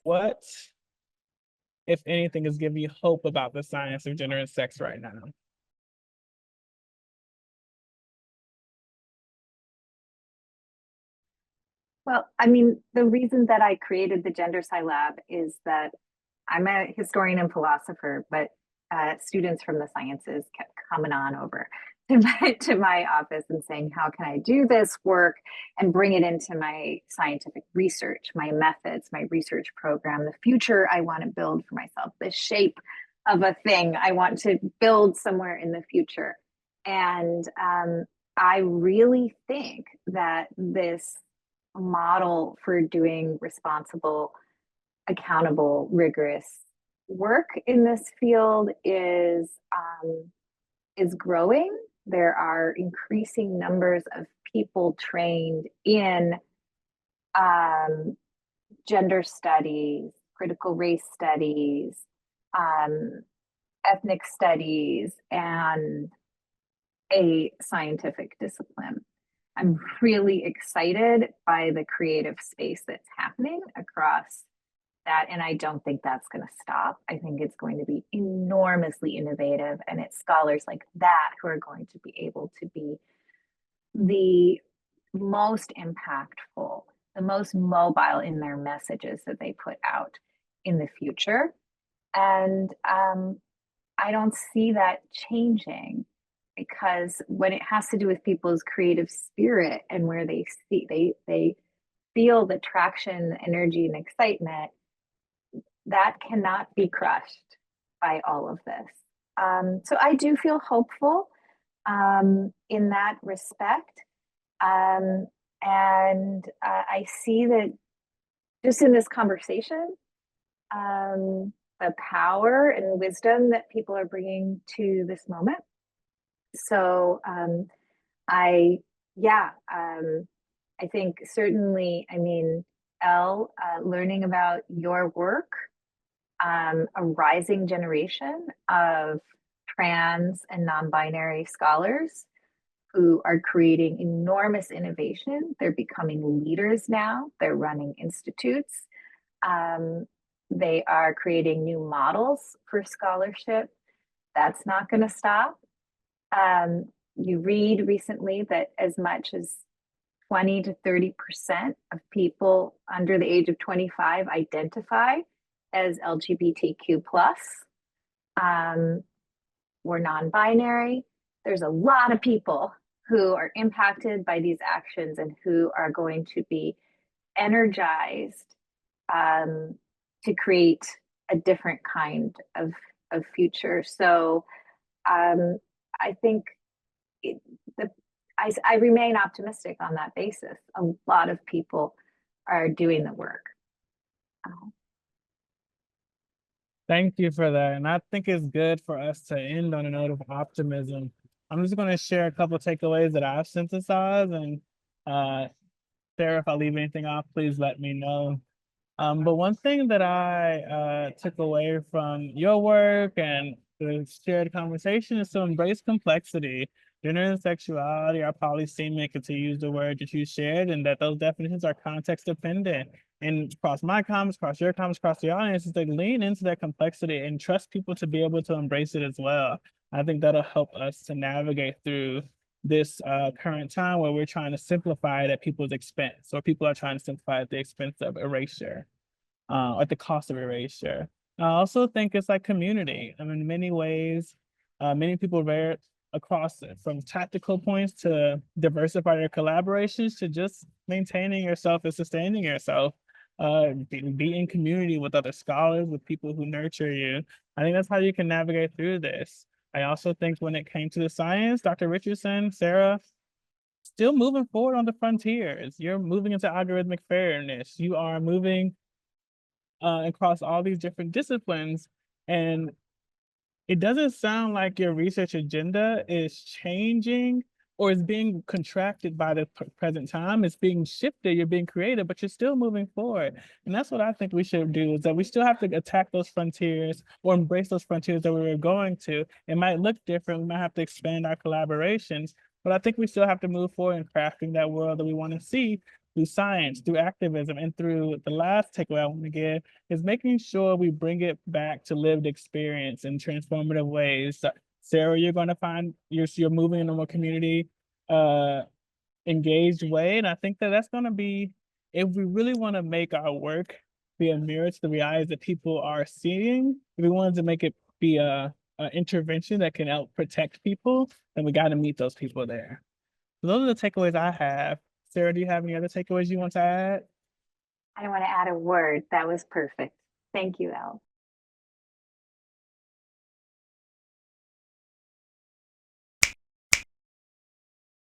what, if anything, is giving you hope about the science of gender and sex right now? Well, I mean, the reason that I created the GenderSci Lab is that I'm a historian and philosopher, but students from the sciences kept coming on over to my office and saying, how can I do this work and bring it into my scientific research, my methods, my research program, the future I want to build for myself, the shape of a thing I want to build somewhere in the future. And I really think that this model for doing responsible, accountable, rigorous work in this field is growing. There are increasing numbers of people trained in um, gender studies, critical race studies, um, ethnic studies, and a scientific discipline. I'm really excited by the creative space that's happening across that. And I don't think that's going to stop. I think it's going to be enormously innovative. And it's scholars like that who are going to be able to be the most impactful, the most mobile in their messages that they put out in the future. And I don't see that changing because when it has to do with people's creative spirit and where they feel the traction, the energy, and excitement, that cannot be crushed by all of this. So I do feel hopeful in that respect. Um, and I see that just in this conversation, the power and wisdom that people are bringing to this moment. So I, yeah, I think certainly, I mean, Elle, learning about your work, a rising generation of trans and non-binary scholars who are creating enormous innovation. They're becoming leaders now. They're running institutes. Um, they are creating new models for scholarship. That's not going to stop. You read recently that as much as 20 to 30% of people under the age of 25 identify as LGBTQ plus or non-binary. There's a lot of people who are impacted by these actions and who are going to be energized to create a different kind of future. So I think it, I remain optimistic on that basis. A lot of people are doing the work. Thank you for that. And I think it's good for us to end on a note of optimism. I'm just going to share a couple of takeaways that I've synthesized. And Sarah, if I leave anything off, please let me know. But one thing that I took away from your work and the shared conversation is to embrace complexity. Gender and sexuality are polysemic, to use the word that you shared, and that those definitions are context dependent. And across my comments, across your comments, across the audience, is they lean into that complexity and trust people to be able to embrace it as well. I think that'll help us to navigate through this current time where we're trying to simplify it at people's expense, or people are trying to simplify at the expense of erasure, at the cost of erasure. I also think it's like community. I mean, in many ways, many people vary across it, from tactical points to diversify your collaborations to just maintaining yourself and sustaining yourself. Be in community with other scholars, with people who nurture you. I think that's how you can navigate through this. I also think when it came to the science, Dr. Richardson, Sarah, still moving forward on the frontiers. You're moving into algorithmic fairness. You are moving across all these different disciplines. And it doesn't sound like your research agenda is changing or is being contracted by the present time. It's being shifted, you're being creative, but you're still moving forward. And that's what I think we should do, is that we still have to attack those frontiers or embrace those frontiers that we were going to. It might look different, we might have to expand our collaborations, but I think we still have to move forward in crafting that world that we want to see, through science, through activism, and through the last takeaway I want to give is making sure we bring it back to lived experience in transformative ways. So, Sarah, you're going to find you're moving into a community engaged way, and I think that that's going to be, if we really want to make our work be a mirror to the realities that people are seeing, if we wanted to make it be a intervention that can help protect people, then we got to meet those people there. So those are the takeaways I have. Sarah, do you have any other takeaways you want to add? I don't want to add a word. That was perfect. Thank you, Elle.